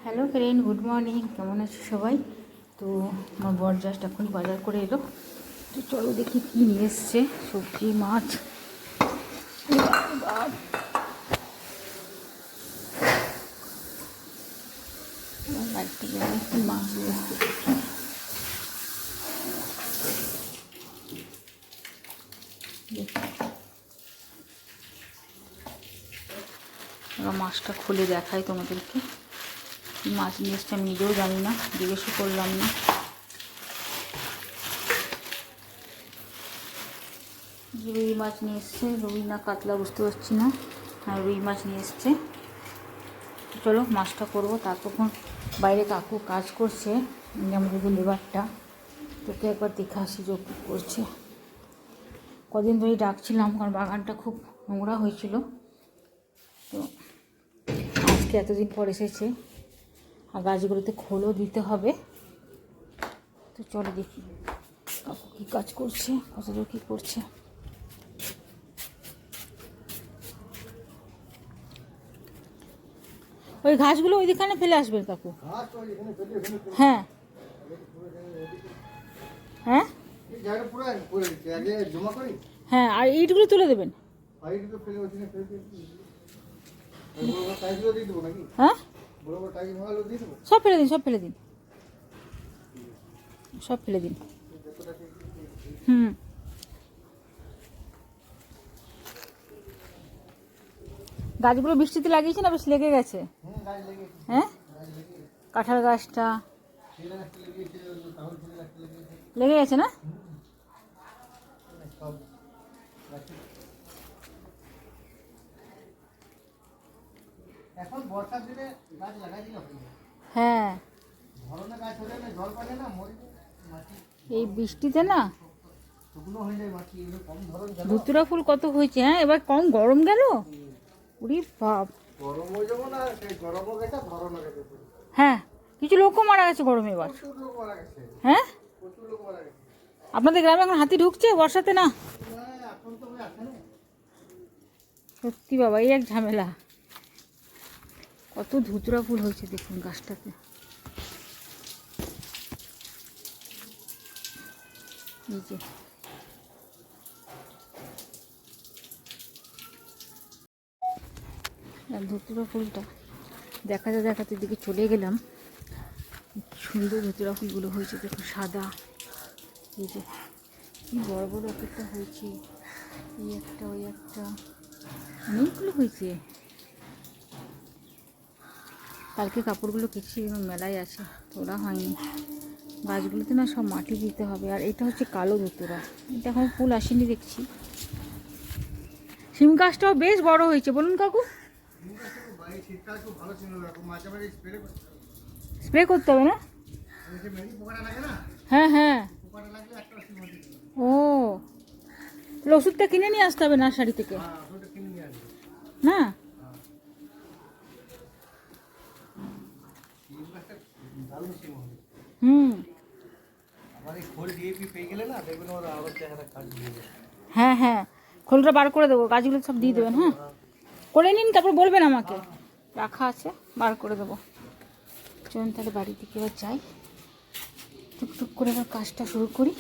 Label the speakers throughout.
Speaker 1: Hello friend, good morning. কেমন আছো সবাই? তো আমার বর জাস্ট এখন বাজার করে এলো। তো চলো দেখি কী নিয়ে এসছে। সবজি, মাছ। মাছ নিয়ে এসছে। মাছটা খুলে দেখাই তোমাদেরকে। মাছ নিয়ে এসছে আমি নিজেও জানি না, জিজ্ঞেসও করলাম না। রুই মাছ নিয়ে এসছে, রুই না কাতলা বুঝতে পারছি না। হ্যাঁ, রুই মাছ নিয়ে এসছে। চলো মাছটা করবো। ততক্ষণ বাইরে কাকু কাজ করছে, আমাদের যে লেবারটা, তোকে একবার দেখে আসি যে কী করছে। কদিন ধরেই ডাকছিলাম, কারণ বাগানটা খুব নোংরা হয়েছিল। তো আজকে এতদিন পর এসেছে, আর গাছগুলোতে খোলও দিতে হবে। তো চলো দেখি কাকু কী কাজ করছে, কতদূর কী করছে। ওই ঘাসগুলো ওই দিকে ফেলে আসবেন কাকু। হ্যাঁ হ্যাঁ হ্যাঁ, আর ইটগুলো তুলে দেবেন। হ্যাঁ, সব ফেলে দিন, সব ফেলে দিন, সব ফেলে দিন। গাছগুলো বৃষ্টিতে লাগিয়েছে না, বেশ লেগে গেছে। হ্যাঁ, কাঁঠাল গাছটা লেগে গেছে না?
Speaker 2: এখন বর্ষার দিনে গাছ লাগাই দিলে হবে।
Speaker 1: হ্যাঁ,
Speaker 2: ধরনের গাছ হলে না জল পাবে না, মরে মাটি
Speaker 1: এই বৃষ্টিতে না
Speaker 2: শুকনো হয়ে যায় মাটি। কম ধরন
Speaker 1: ধুতুরা ফুল কত হয়েছে। হ্যাঁ, এবার কম গরম গেল। উরি বাপ,
Speaker 2: গরম হয়ে যাবো না, সেই গরমও গেছে, ধরনও গেছে।
Speaker 1: হ্যাঁ, কিছু লোকও মারা গেছে গরমে এবার।
Speaker 2: প্রচুর লোক মারা গেছে।
Speaker 1: হ্যাঁ,
Speaker 2: প্রচুর লোক মারা গেছে।
Speaker 1: আপনাদের গ্রামে এখন হাতি ঢুকছে বর্ষাতে না?
Speaker 2: এখন তো আসে না।
Speaker 1: সত্যি বাবা, এই এক ঝামেলা। কত ধুতুরা ফুল হয়েছে দেখুন গাছটাতে। এই যে ধুতুরা ফুলটা দেখাতে দেখাতে দিকে চলে গেলাম। সুন্দর ধুতুরা ফুলগুলো হয়েছে দেখুন, সাদা। এই যে কি বড় বড় এক একটা হয়েছে, এই একটা, ওই একটা, অনেকগুলো হয়েছে। কালকে কাপড়গুলো কেচেছি, মেলায় আছে, তোলা হয়নি। গাছগুলোতে না সব মাটি দিতে হবে। আর এটা হচ্ছে কালো ধুতুরা, এটা এখন ফুল আসেনি দেখছি। শিম গাছটাও বেশ বড় হয়েছে, বলুন কাকু। স্প্রে করতে হবে না? হ্যাঁ হ্যাঁ, ও, ওষুধটা কিনে নিয়ে আসতে হবে নার্সারি থেকে না? হ্যাঁ হ্যাঁ, খোলটা বার করে দেবো, গাছগুলো সব দিয়ে দেবেন। হ্যাঁ, করে নিন, তারপর বলবেন আমাকে। রাখা আছে, বার করে দেবো। চলুন তাহলে বাড়ি থেকে এবার যাই, টুকটুক করে এবার কাজটা শুরু করি।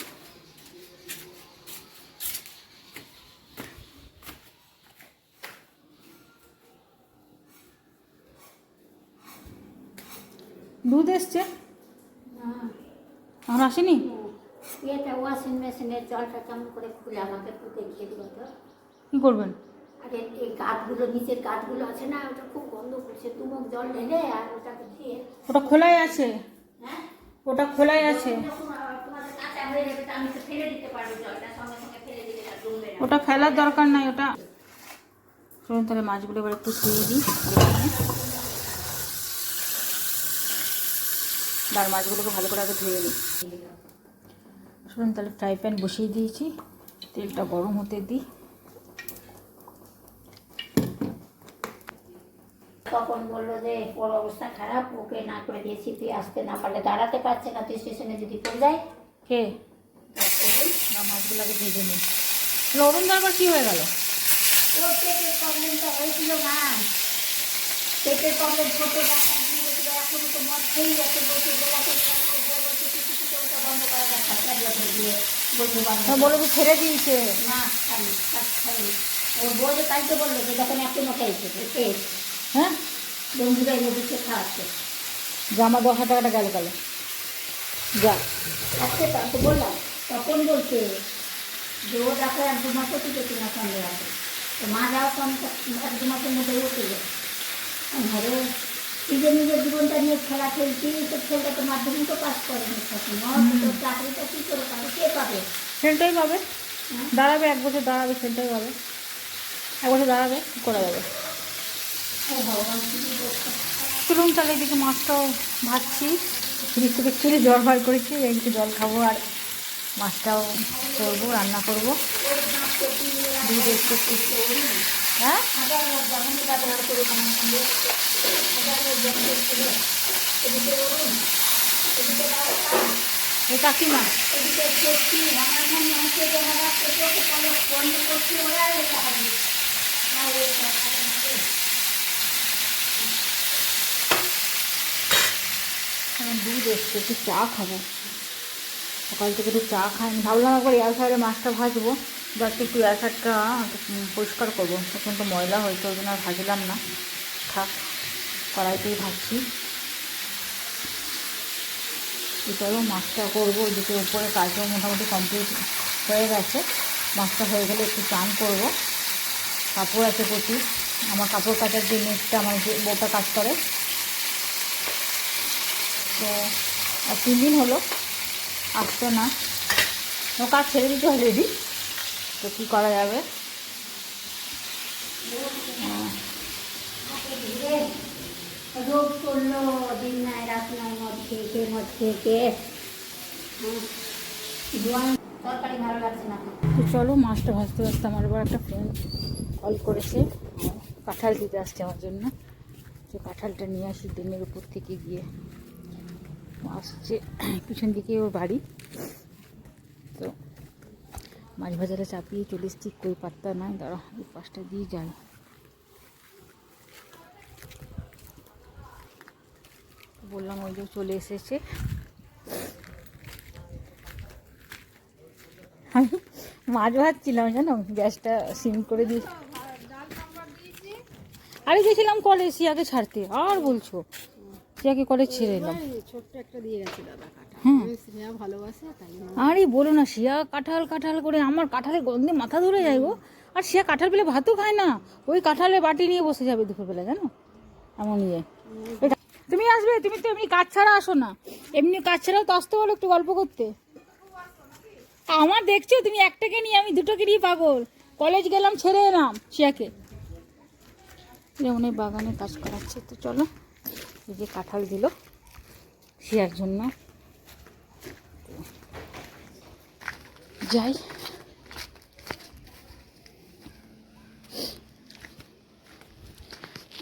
Speaker 1: দুধ এসছে, এখন আসেনি।
Speaker 3: এটা ওয়াশিং মেশিনের জলটা কেমন করে খুলে আমাকে একটু দেখিয়ে দিল তো।
Speaker 1: কী করবেন?
Speaker 3: আরে এই গাছগুলো, নিচের গাছগুলো আছে না, ওটা খুব গন্ধ করছে। দুমুখ জল ঢেলে আর ওটাকে দিয়ে।
Speaker 1: ওটা খোলাই আছে?
Speaker 3: হ্যাঁ,
Speaker 1: ওটা খোলাই আছে।
Speaker 3: তোমাদের কাঁচা হয়ে যাবে, আমি তো ফেলে দিতে পারবো জলটা, সঙ্গে সঙ্গে ফেলে দিলে না জমবে না।
Speaker 1: ওটা ফেলার দরকার নাই ওটা। চলুন তাহলে মাছগুলো এবার একটু ধুয়ে দিই। আর মাছগুলোকে ভালো করে আগে ধুয়ে নিই। শুনুন তাহলে ফ্রাই প্যান বসিয়ে দিয়েছি, তেলটা গরম হতে দিই।
Speaker 3: তখন বললো যে ওর অবস্থা খারাপ, ওকে না করে দিয়েছি, তুই আসতে না পারলে দাঁড়াতে পারছে না, তুই স্টেশনে যদি পড়ে যায়।
Speaker 1: কে? মাছগুলোকে ভেজে নিই। লবণ দরকার কী হয়ে গেল?
Speaker 3: ওর পেটের প্রবলেমটা হয়েছিল না, পেটের প্রবলেম ছোটো ডাক্তার দিয়ে তুমি তো মদ খেয়েই যাচ্ছে, বলছে বেলাতে বলছে কিছু তো ওটা বন্ধ করা যাচ্ছে না, দিয়ে বলছে
Speaker 1: বলবি ছেড়ে দিয়েছে।
Speaker 3: না খাইনি, খাইনি। ও বলে কালকে বললো যে যখন এখনো খেয়েছে খেয়েছে,
Speaker 1: হ্যাঁ
Speaker 3: বন্ধুরা এনে দিচ্ছে খাওয়াচ্ছে।
Speaker 1: যে আমার 10,000 টাকাটা গেল কালে যা।
Speaker 3: আজকে তাকে বললাম, তখন বলছে যে ও দেখো 1-2 মাস হচ্ছে কিনা সন্দেহ আছে, তো মা যাওয়ার সঙ্গে 1-2 মাসের মধ্যে উঠে যায়। ঘরে নিজের নিজের জীবনটা নিয়ে খেলা খেলছি, তো ছেলেটা তো মাধ্যমিক তো পাস করেনি, তো চাকরিটা কী করে পাবে, কে পাবে?
Speaker 1: সেটাই পাবে, দাঁড়াবে 1 বছর দাঁড়াবে, সেটাই পাবে 1 বছর দাঁড়াবে, কী করা যাবে।
Speaker 3: ও ভগবান কী করছে।
Speaker 1: চলুন তাহলে এদিকে মাছটাও ভাজছি, ফ্রিজ থেকে ছেড়ে জল বার করেছি, একটু জল খাবো আর মাছটাও করবো, রান্না করবো। দুধ একটু হ্যাঁ এই কাকিমা দুধ এসছে, একটু চা খাবো, সকাল থেকে একটু চা খাইনি, ভাবলাম একবার এয়ার ফ্রায়ারে মাছটা ভাজবো, আজকে একটু এয়ার ফ্রায়ারটা পরিষ্কার করবো, তখন তো ময়লা হয়েছে, ওই জন্য আর ভাজলাম না, থাক কড়াইতেই ভাজছি। চলো মাছটা করবো, ওইদিকে উপরে কাজও মোটামুটি কমপ্লিট হয়ে গেছে, মাছটা হয়ে গেলে একটু চান করবো। কাপড় আছে প্রচুর, আমার কাপড় কাচার যে নেটটা আমার যে বউটা কাজ করে, তো আর 3 দিন হলো আসতো না, ও কাজ ছেড়ে দিতে অলরেডি, তো কী করা যাবে।
Speaker 3: রোগ করলো, দিন নাই রাত নাই, মদ খেয়ে তরকারি ভালো লাগছে না।
Speaker 1: তো চলো মাছটা ভাজতে ভাজতে আমার এবার একটা ফ্রেন্ড কল করেছে, কাঁঠাল দিতে আসছে আমার জন্য, যে কাঁঠালটা নিয়ে আসি ড্রেনের উপর থেকে গিয়ে, আসছে পিছন দিকে ওর বাড়ি, তো মাছ ভাজাটা চাপিয়ে চলে এসেছি, কই পাত্তা নাই, দাঁড়া এই পাশটা দিয়ে যাই। বললাম ওই যে চলে এসেছে, আমি মাছ ভাজছিলাম জানো, গ্যাসটা সিম করে দিয়ে, আরে গেছিলাম কলে শিয়াকে ছাড়তে, আর বলছো শিয়াকে কলে ছেড়ে এলাম,
Speaker 4: ছোট্ট একটা দিয়ে গেছে দাদা কাঁঠাল,
Speaker 1: হ্যাঁ
Speaker 4: স্নেহা ভালোবাসে তাই জন্য।
Speaker 1: আরে বলো না, শিয়া কাঁঠাল কাঁঠাল করে আমার কাঁঠালের গন্ধে মাথা ধরে যায় গো, আর শিয়া কাঁঠাল পেলে ভাতও খায় না, ওই কাঁঠালের বাটি নিয়ে বসে যাবে দুপুরবেলা জানো, এমন ইয়ে। এটা তুমি আসবে, তুমি তো এমনি কাজ ছাড়া আসো না, এমনি কাজ ছাড়াও তো আসতে বলো একটু গল্প করতে। আমার দেখছো তুমি একটাকে নিয়ে, আমি দুটোকে নিয়ে পাগল, কলেজ গেলাম ছেড়ে এলাম শিয়াকে, যেমন এই বাগানে কাজ করাচ্ছে। তো চলো এই যে কাঁঠাল দিল শিয়ার জন্য, যাই।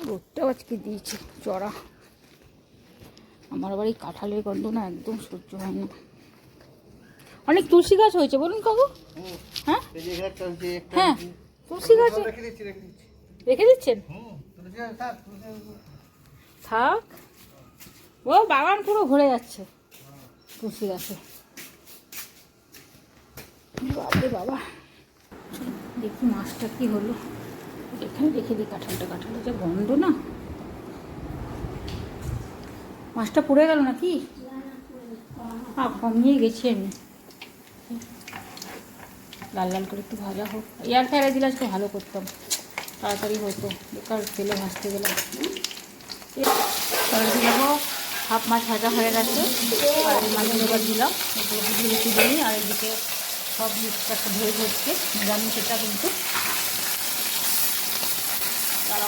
Speaker 1: রোদটাও আজকে দিয়েছে চড়া, আমার আবার এই কাঁঠালের গন্ধ না একদম সহ্য হয় না। অনেক তুলসী গাছ হয়েছে বলুন কাকু, হ্যাঁ হ্যাঁ তুলসী গাছ রেখে দিচ্ছেন, থাক, ও বাগান পুরো ভরে যাচ্ছে তুলসী গাছে, বাবা বাবা। দেখি মাছটা কি হলো, এখানে রেখে দিই কাঁঠালটা, কাঁঠালের যে গন্ধ না, মাছটা পুড়ে গেল নাকি, কমিয়ে গেছি আমি, লাল লাল করে একটু ভাজা হোক, এয়ার ফ্রায়ারে দিলে আজকে ভালো করতাম, তাড়াতাড়ি হতো, বেকার তেলে ভাজতে গেলাম। তাহলে দেখো হাফ মাছ ভাজা হয়ে গেছে, আর এই মাছের এবার দিলাম বেশি দিই, আর এদিকে সব মিক্সটা একটা ভেজ হচ্ছে, নিরামিষ এটা কিন্তু, তারা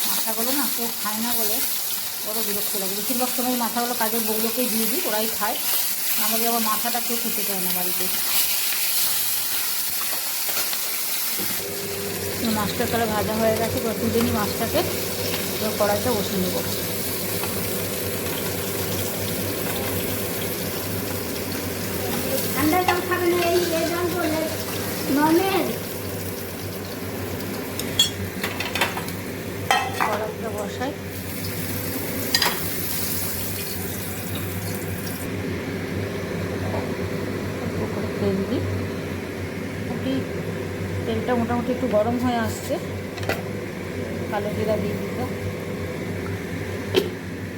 Speaker 1: মাথাগুলো না কেউ খায় না বলে বড় বিরক্ত লাগে, বেশিরভাগ সময় মাথাগুলো কাজের বউগুলোকেই দিয়ে দিই, ওরাই খায়, আমাদের আবার মাথাটা কেউ খেতে চায় না বাড়িতে। মাছটা তাহলে ভাজা হয়ে গেছে, এবার তুলে নিই মাছটাকে, এবার কড়াইটা বসিয়ে নেব।
Speaker 3: ঠান্ডা জল খাবে না, এই জল বললে নর্মেল।
Speaker 1: কড়াইটা বসাই, তেলটা মোটামুটি একটু গরম হয়ে আসছে, কালো জিরা দিয়ে দিত।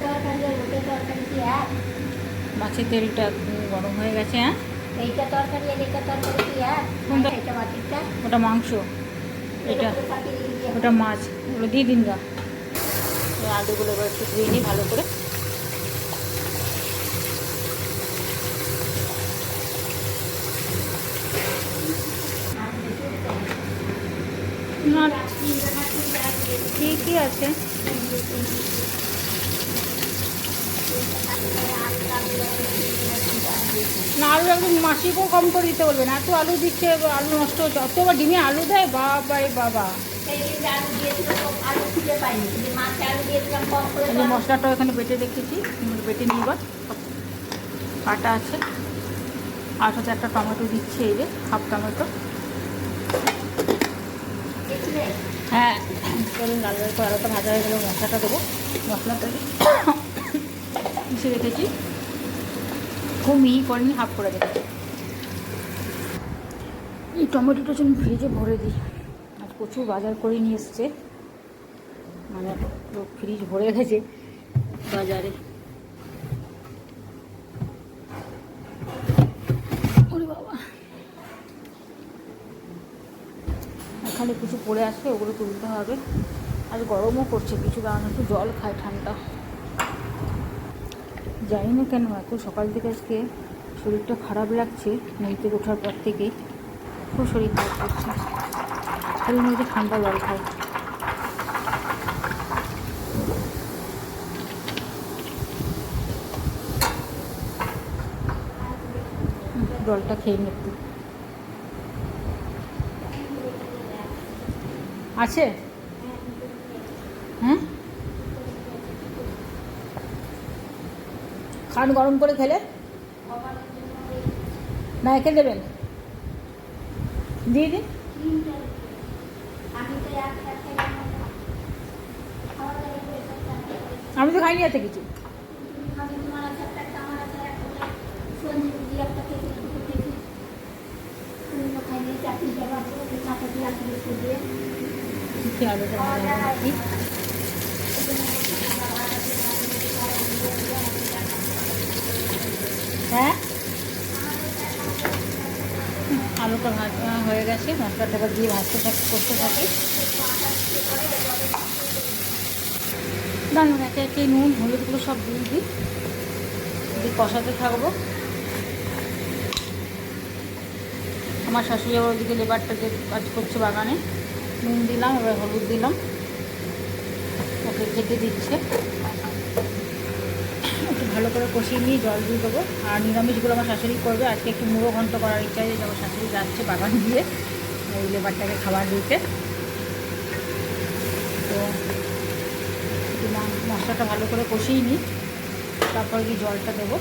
Speaker 3: তরকারি আর ওটা তরকারি কি এক?
Speaker 1: মাছের তেলটা গরম হয়ে গেছে। হ্যাঁ,
Speaker 3: এইটা তরকারি আর এটা তরকারি কি এক?
Speaker 1: কোনটা?
Speaker 3: এটা বাটিটা
Speaker 1: ওটা মাংস, এটা ওটা মাছ, ওগুলো দিয়ে দিন গা। এই আলুগুলো এবার একটু ধুয়ে নিই ভালো করে। না ঠিকই আছে। না আলু একদম মাসিকেও কম করে দিতে বলবেন, এত আলু দিচ্ছে, আলু নষ্ট হচ্ছে। অত আবার ডিমে আলু দেয়, বাবা রে বাবা। এই যে মশলাটা এখানে বেটে রেখেছি, বেটে নিই এবার, কাটা আছে। আর সাথে একটা টমেটো দিচ্ছে, এই যে হাফ টমেটো। হ্যাঁ চলুন, লাল লাল করে আলুটা ভাজা হয়ে গেলে মশলাটা দেবো। মশলাটা মিশে রেখেছি, খুব মিহি করিনি, হাফ করে রেখেছি। এই টমেটোটা জন্য ফ্রিজে ভরে দিই। আর প্রচুর বাজার করে নিয়ে এসছে, মানে ফ্রিজ ভরে গেছে বাজারে। ওরে বাবা, এখানে কিছু পড়ে আসবে, ওগুলো তুলতে হবে। আর গরমও করছে কিছু, কারণ একটু জল খায় ঠান্ডা। জানি না কেন এত সকাল থেকে আজকে শরীরটা খারাপ লাগছে, ঘুম থেকে ওঠার পর থেকেই খুব শরীর খারাপ করছে। শরীর মধ্যে ঠান্ডা জল খায়। জলটা খেয়ে নি একটু। আছে? হ্যাঁ, খান গরম করে খেলে না, একে দেবেন, দিয়ে দিন। আমি তো খাইনি এত কিছু। হ্যাঁ, আলুটা ভাজা হয়ে গেছে, মশলাটা দিয়ে ভাজতে করতে থাকি। দাঁড়ান, একে একে নুন হলুদগুলো সব দিয়ে দিই, দিয়ে কষাতে থাকবো। আমার শাশুড়ি আবার ওদিকে লেবারটা যে কাজ করছে বাগানে, নুন দিলাম, এবার হলুদ দিলাম, ওকে খেতে দিচ্ছে। একটু ভালো করে কষিয়ে নিয়ে জল দিয়ে দেবো। আর নিরামিষগুলো আমার শাশুড়ি করবে। আজকে একটু মুড়ো ঘন্ট করার ইচ্ছা আছে, আমার শাশুড়ি যাচ্ছে বাগান দিয়ে ওই লেবারটাকে খাবার দিতে। তো একটু মশলাটা ভালো করে কষিয়ে নিই, তারপর কি জলটা দেবো।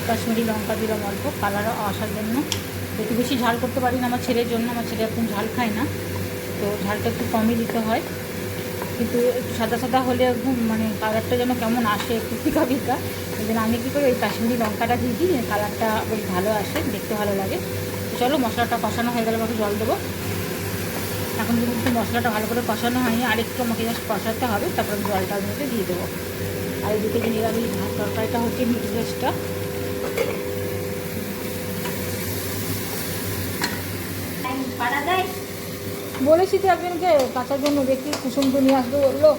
Speaker 1: কাশ্মীরি লঙ্কা দিলাম অল্প, কালার আসার জন্য। একটু বেশি ঝাল করতে পারি না আমার ছেলের জন্য, আমার ছেলে এখন ঝাল খায় না, তো ঝালটা একটু কমই দিতে হয়। কিন্তু একটু সাদা সাদা হলে একদম মানে কালারটা যেন কেমন আসে, একটু ফিকা ফিকা। এই জন্য আমি কী করি, ওই কাশ্মীরি লঙ্কাটা দিয়ে দিই, কালারটা বেশ ভালো আসে, দেখতে ভালো লাগে। চলো, মশলাটা কষানো হয়ে গেলে আমাকে জল দেবো। এখন কিন্তু মশলাটা ভালো করে কষানো হয়নি, আরেকটু আমাকে জাস্ট কষাতে হবে, তারপর আমি জলটা মধ্যে দিয়ে দেবো। আর এদিকে যে নিরামিষ ভাত তরকারিটা হচ্ছে, মিট ভেজটা। বলেছি তো একজনকে কাঁচার জন্য, দেখি কুসুম তো নিয়ে আসবে বললো,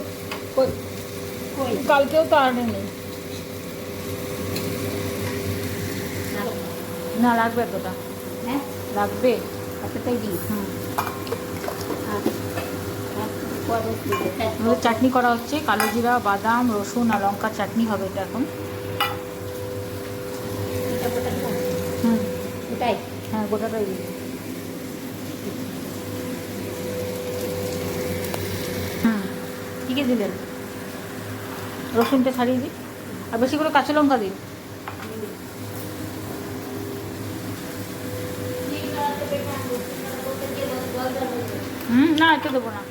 Speaker 1: কালকেও তো আর নেই। না লাগবে এতটা,
Speaker 3: হ্যাঁ
Speaker 1: লাগবে।
Speaker 3: এতটাই দিই।
Speaker 1: হুম,
Speaker 3: হ্যাঁ
Speaker 1: আমাদের চাটনি করা হচ্ছে, কালো জিরা, বাদাম, রসুন আর লঙ্কার চাটনি হবে এটা এখন। হুম,
Speaker 3: ওটাই।
Speaker 1: হ্যাঁ গোটাটাই দিই। হুম, কী কী দিলেন? রসুনটা ছাড়িয়ে দিই, আর বেশি করে কাঁচা লঙ্কা দিই। না, এটা দেবো না।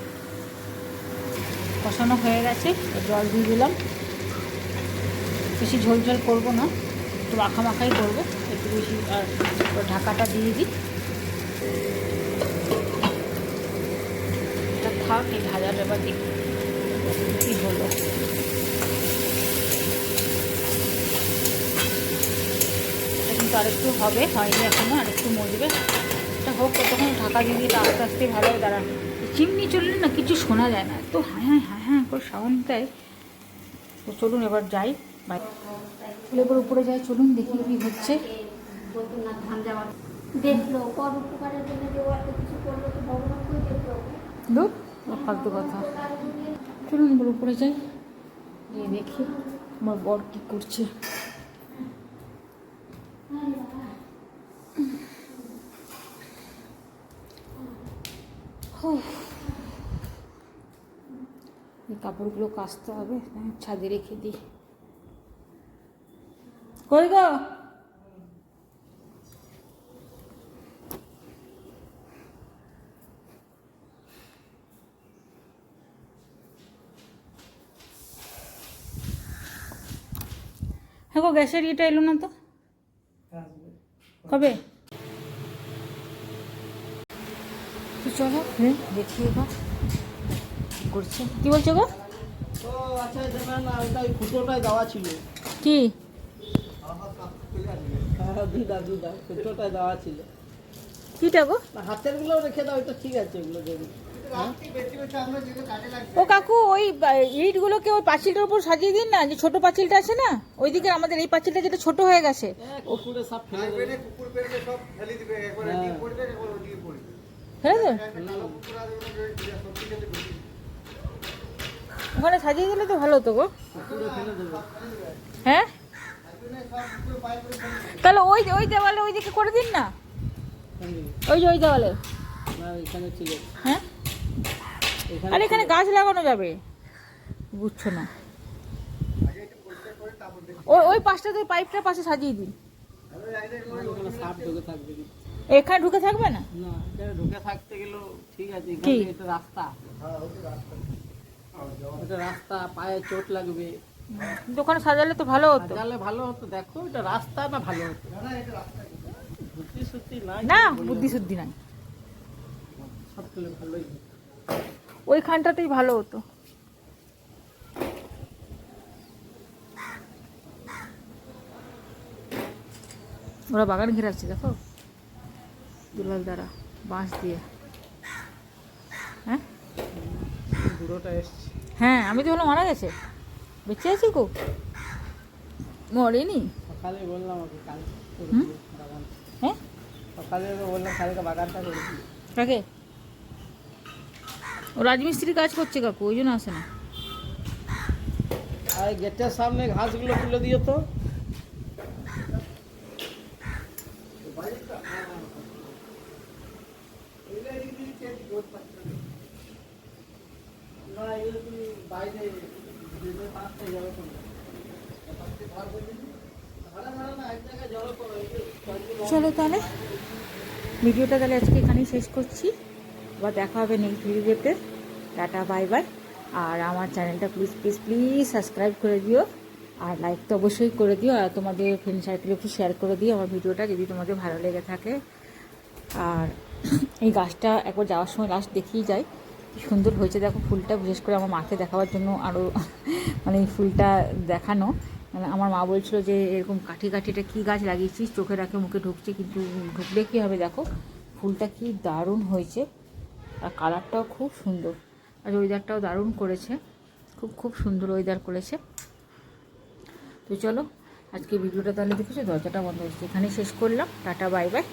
Speaker 1: কষানো হয়ে গেছে, জল দিয়ে দিলাম। বেশি ঝোল ঝোল করবো না, একটু মাখা মাখাই করবো, একটু বেশি। আর ঢাকাটা দিয়ে দিই। থাক, এই ভাজাটা এবার দেখি কী হলো। এটা কিন্তু আরেকটু হবে, হয়নি এখনো, আরেকটু মজবে। এটা হোক, ততক্ষণ ঢাকা দিয়ে দিয়ে আস্তে আস্তে ভালো হবে। দাঁড়া, চিমনি চললে না কিছু শোনা যায় না, তো হ্যাঁ হ্যাঁ হ্যাঁ হ্যাঁ করে সাউন্ড দেয়। তো চলুন এবার যাই, এবার উপরে যাই, চলুন দেখি কী হচ্ছে।
Speaker 3: বৈদ্যনাথ ধাম যাওয়ার দেখলো, পর উপকারের জন্য যে ও এত কিছু করলো, তো ভগবান কই দেখলো?
Speaker 1: দূর, ফালতু কথা। চলুন এবার উপরে যাই, গিয়ে দেখি আমার বর কী করছে। এই কাপড়গুলো কাচতে হবে, ছাদে রেখে দিই। কই গো? হ্যাঁ গো, গ্যাসের ইয়েটা এলো না তো, কবে? তো চলো দেখি এবার কী করছে। কী বলছো গো?
Speaker 2: তো আচ্ছা দেবে না, ওটা ওই ফুটোটায় দেওয়া ছিল।
Speaker 1: কি?
Speaker 2: হ্যাঁ, দুধা ফুটোটায় দেওয়া ছিল।
Speaker 1: কিটা গো?
Speaker 2: না, হাতের গুলো রেখে দাও, এটা ঠিক আছে, ওগুলো দেবে।
Speaker 1: ও কাকু, ওই ইটগুলোকে ওই পাঁচিলটার উপর সাজিয়ে দিন না, যে ছোট পাঁচিলটা আছে না ওইদিকে, আমাদের এই পাঁচিলটা যেটা ছোট হয়ে গেছে।
Speaker 2: কুকুরে সব ফেলে দেবে।
Speaker 1: ফেলে দে, ওখানে সাজিয়ে দিলে তো ভালো হতো গো।
Speaker 2: কুকুরে ফেলে দেবে।
Speaker 1: হ্যাঁ, তাহলে ওই ওই দেওয়ালে ওই দিকে করে দিন না, ওই যে ওই দেওয়ালে।
Speaker 2: না, এখানে ছিল।
Speaker 1: হ্যাঁ,
Speaker 2: এখানে
Speaker 1: আর এখানে গাছ লাগানো যাবে, বুঝছো না? ওই ওই পাশটাতে, ওই পাইপটার পাশে সাজিয়ে দিন।
Speaker 2: ওখানে সাপ ঢুকে থাকবে কি?
Speaker 1: এখানে ঢুকে থাকবে না?
Speaker 2: না, এখানে ঢুকে থাকতে গেলেও ঠিক আছে,
Speaker 1: কি?
Speaker 2: এখানে এটা রাস্তা। এটা রাস্তা, পায়ে চোট লাগবে।
Speaker 1: কিন্তু ওখানে সাজালে তো ভালো হতো।
Speaker 2: সাজালে ভালো হতো, দেখো এটা রাস্তা না, ভালো হতো। বুদ্ধি সুদ্ধি নাই,
Speaker 1: না, বুদ্ধি শুদ্ধি নাই,
Speaker 2: সব পেলে ভালোই হতো।
Speaker 1: ওইখানটাতেই ভালো হতো। ওরা বাগান ঘেরাচ্ছে দেখো, দুলাল দ্বারা বাঁশ দিয়ে। হ্যাঁ
Speaker 2: বুড়োটা এসছে।
Speaker 1: হ্যাঁ, আমি তো হলো মারা গেছে, বেঁচে আছি গো, মরেনি।
Speaker 2: সকালে বললাম ওকে কাল করে
Speaker 1: হুম?
Speaker 2: দিও বাগান।
Speaker 1: হ্যাঁ,
Speaker 2: সকালে ওকে বললাম কালকে বাগানটা করে দিও।
Speaker 1: কাকে? ও রাজমিস্ত্রি কাজ করছে কাকু, ওই জন্য আসে না।
Speaker 2: আর এই গেটের সামনে ঘাসগুলো তুলে দিও তো। না, এগুলো তুমি বাইরে যেতে পারতে যাবে তো।
Speaker 1: চলো তাহলে ভিডিওটা তাহলে আজকে এখানেই শেষ করছি, আবার দেখা হবে নেক্সট ভিডিওতে। Tata, bye bye. আর আমার চ্যানেলটা প্লিজ প্লিজ প্লিজ সাবস্ক্রাইব করে দিও, আর লাইক তো অবশ্যই করে দিও, আর তোমাদের ফ্রেন্ড সার্কেলে একটু শেয়ার করে দিও আমার ভিডিওটা, যদি তোমাদের ভালো লেগে থাকে। আর এই গাছটা একবার যাওয়ার সময় লাস্ট দেখিয়ে যাই, কি সুন্দর হয়েছে দেখো ফুলটা, বিশেষ করে আমার মাকে দেখাবার জন্য আরও মানে এই ফুলটা দেখানো। মানে আমার মা বলছিল যে এরকম কাঠি কাঠিটা কী গাছ লাগিয়েছিস, চোখে রাখে মুখে ঢুকছে, কিন্তু ঢুকলে কী হবে, দেখো ফুলটা কি দারুণ হয়েছে, আর কালারটাও খুব সুন্দর, আর ওয়েদারটাও দারুণ করেছে, খুব খুব সুন্দর ওয়েদার করেছে। তো চলো আজকে ভিডিওটা তাহলে দেখেছো, দরজাটা বন্ধ হয়েছে, এখানে শেষ করলাম। Tata, bye bye.